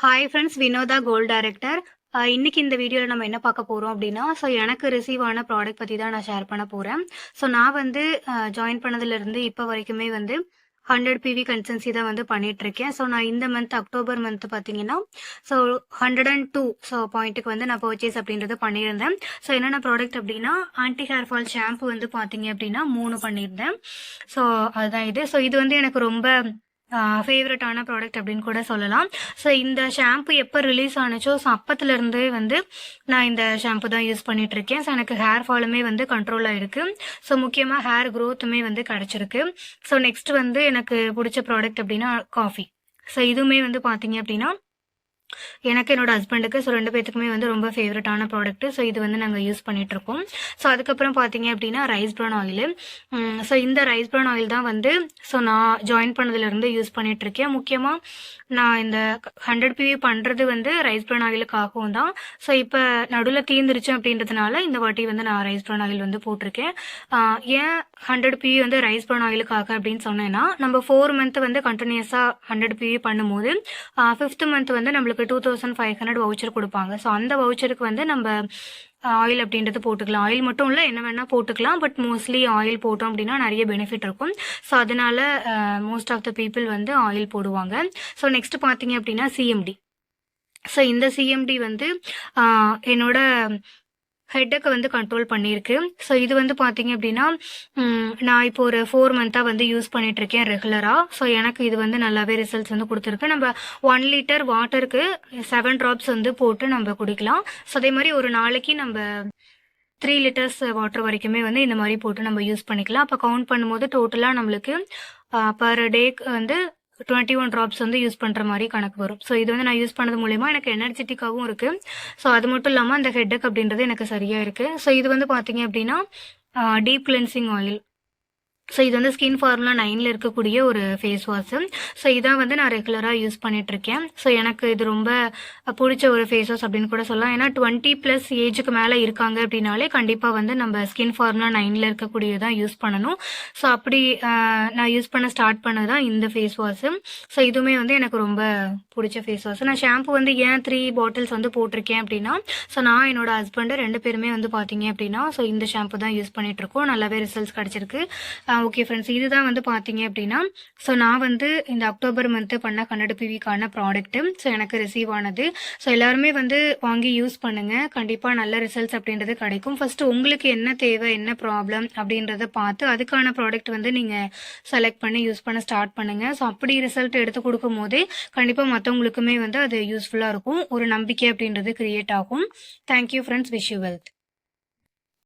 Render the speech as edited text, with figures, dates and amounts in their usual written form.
Hi friends, Vinotha gold director. இன்னைக்கு இந்த வீடியோவில் நம்ம என்ன பார்க்க போகிறோம் அப்படின்னா, ஸோ எனக்கு ரிசீவ் ஆன ப்ராடக்ட் பற்றி தான் நான் ஷேர் பண்ண போகிறேன். ஸோ நான் வந்து ஜாயின் பண்ணதுலேருந்து இப்போ வரைக்குமே வந்து 100 பிவி கன்சன்சி தான் வந்து பண்ணிட்டு இருக்கேன். ஸோ நான் இந்த மந்த் அக்டோபர் மந்த் பார்த்தீங்கன்னா, ஸோ 102 பாயிண்ட்டுக்கு வந்து நான் பர்ச்சேஸ் அப்படின்றது பண்ணியிருந்தேன். ஸோ என்னென்ன ப்ராடக்ட் அப்படின்னா, ஆன்டி ஹேர் ஃபால் ஷாம்பு வந்து பார்த்தீங்க அப்படின்னா 3 பண்ணியிருந்தேன். ஸோ அதுதான் இது. ஸோ இது வந்து எனக்கு ரொம்ப ஃபேவரட்டான ப்ராடக்ட் அப்படின்னு கூட சொல்லலாம். ஸோ இந்த ஷாம்பு எப்போ ரிலீஸ் ஆனுச்சோ, ஸோ அப்பத்துலேருந்தே வந்து நான் இந்த ஷாம்பு தான் யூஸ் பண்ணிட்டு இருக்கேன். ஸோ எனக்கு ஹேர் ஃபாலுமே வந்து கண்ட்ரோல் ஆயிருக்கு. ஸோ முக்கியமாக ஹேர் க்ரோத்துமே வந்து கிடச்சிருக்கு. ஸோ நெக்ஸ்ட் வந்து எனக்கு பிடிச்ச ப்ராடக்ட் அப்படின்னா காஃபி. ஸோ இதுவுமே வந்து பார்த்தீங்க அப்படின்னா எனக்கு என்னோட ஹஸ்பண்டுக்கு ஸோ 2 பேத்துக்குமே வந்து ரொம்ப ஃபேவரட்டான ப்ராடக்ட். ஸோ இது வந்து நாங்கள் யூஸ் பண்ணிட்டு இருக்கோம். ஸோ அதுக்கப்புறம் பார்த்தீங்க அப்படின்னா ரைஸ் ப்ரான் ஆயில். ஸோ இந்த ரைஸ் ப்ரான் ஆயில் தான் வந்து ஸோ நான் ஜாயின் பண்ணதுலேருந்து யூஸ் பண்ணிட்டு இருக்கேன். முக்கியமாக நான் இந்த 100 பிவி பண்ணுறது வந்து ரைஸ் ப்ரான் ஆயிலுக்காகவும் தான். ஸோ இப்போ நடுவில் தீர்ந்துருச்சு அப்படின்றதுனால இந்த வாட்டி வந்து நான் ரைஸ் ப்ரான் ஆயில் வந்து போட்டிருக்கேன். ஏன் 100 பிவி வந்து ரைஸ் ப்ரான் ஆயிலுக்காக அப்படின்னு சொன்னேன்னா, நம்ம 4 மந்த் வந்து கண்டினியூஸாக 100 பிவி பண்ணும்போது 5th மந்த் வந்து நம்மளுக்கு 2500 வவுச்சர் கொடுப்பாங்க. ஸோ அந்த வவுச்சருக்கு வந்து நம்ம ஆயில் அப்படின்றது போட்டுக்கலாம். ஆயில் மட்டும் இல்லை, என்ன வேணால் போட்டுக்கலாம். பட் மோஸ்ட்லி ஆயில் போட்டோம் அப்படின்னா நிறைய பெனிஃபிட் இருக்கும். ஸோ அதனால மோஸ்ட் ஆஃப் த பீப்புள் வந்து ஆயில் போடுவாங்க. ஸோ நெக்ஸ்ட் பார்த்தீங்க அப்படின்னா சிஎம்டி. ஸோ இந்த சிஎம்டி வந்து என்னோட ஹெட்டை வந்து கண்ட்ரோல் பண்ணியிருக்கு. ஸோ இது வந்து பார்த்தீங்க அப்படின்னா நான் இப்போ ஒரு 4 மந்த்தாக வந்து யூஸ் பண்ணிட்டு இருக்கேன் ரெகுலராக. ஸோ எனக்கு இது வந்து நல்லாவே ரிசல்ட்ஸ் வந்து கொடுத்துருக்கு. நம்ம 1 லிட்டர் வாட்டருக்கு 7 ட்ராப்ஸ் வந்து போட்டு நம்ம குடிக்கலாம். ஸோ அதே மாதிரி ஒரு நாளைக்கு நம்ம 3 லிட்டர்ஸ் வாட்டர் வரைக்குமே வந்து இந்த மாதிரி போட்டு நம்ம யூஸ் பண்ணிக்கலாம். அப்போ கவுண்ட் பண்ணும்போது டோட்டலாக நம்மளுக்கு பர் டேக்கு வந்து 21 ட்ராப்ஸ் வந்து யூஸ் பண்ணுற மாதிரி கணக்கு வரும். ஸோ இது வந்து நான் யூஸ் பண்ணது மூலயமா எனக்கு எனர்ஜெட்டிக்காகவும் இருக்குது. ஸோ அது மட்டும் இல்லாமல் அந்த ஹெட்டக் அப்படின்றது எனக்கு சரியாக இருக்குது. ஸோ இது வந்து பார்த்தீங்க அப்படின்னா டீப் கிளென்சிங் ஆயில். ஸோ இது வந்து ஸ்கின் ஃபார்முலா 9ல் இருக்கக்கூடிய ஒரு ஃபேஸ் வாஷு. ஸோ இதான் வந்து நான் ரெகுலராக யூஸ் பண்ணிகிட்ருக்கேன். ஸோ எனக்கு இது ரொம்ப பிடிச்ச ஒரு ஃபேஸ் வாஷ் அப்படின்னு கூட சொல்லலாம். ஏன்னா 20+ ஏஜுக்கு மேலே இருக்காங்க அப்படின்னாலே கண்டிப்பாக வந்து நம்ம ஸ்கின் ஃபார்முலா 9ல் இருக்கக்கூடியதான் யூஸ் பண்ணணும். ஸோ அப்படி நான் யூஸ் பண்ண ஸ்டார்ட் பண்ணது தான் இந்த ஃபேஸ் வாஷு. ஸோ இதுவுமே வந்து எனக்கு ரொம்ப பிடிச்ச ஃபேஸ் வாஷ். நான் ஷாம்பு வந்து ஏன் 3 பாட்டில்ஸ் வந்து போட்டிருக்கேன் அப்படின்னா, ஸோ நான் என்னோட ஹஸ்பண்டு 2 பேருமே வந்து பார்த்தீங்க அப்படின்னா ஸோ இந்த ஷாம்பு தான் யூஸ் பண்ணிகிட்ருக்கோம். நல்லாவே ரிசல்ட்ஸ் கிடச்சிருக்கு. ஓகே ஃப்ரெண்ட்ஸ், இதுதான் வந்து பார்த்தீங்க அப்படின்னா ஸோ நான் வந்து இந்த அக்டோபர் மந்த்து பண்ண 100 பிவிக்கான ப்ராடக்ட்டு. ஸோ எனக்கு ரிசீவ் ஆனது. ஸோ எல்லாருமே வந்து வாங்கி யூஸ் பண்ணுங்கள். கண்டிப்பாக நல்ல ரிசல்ட்ஸ் அப்படின்றது கிடைக்கும். ஃபஸ்ட்டு உங்களுக்கு என்ன தேவை, என்ன ப்ராப்ளம் அப்படின்றத பார்த்து அதுக்கான ப்ராடக்ட் வந்து நீங்கள் செலக்ட் பண்ணி யூஸ் பண்ண ஸ்டார்ட் பண்ணுங்கள். ஸோ அப்படி ரிசல்ட் எடுத்து கொடுக்கும் போதே கண்டிப்பாக மற்றவங்களுக்குமே வந்து அது யூஸ்ஃபுல்லாக இருக்கும். ஒரு நம்பிக்கை அப்படின்றது கிரியேட் ஆகும். Thank you friends, wish you wealth.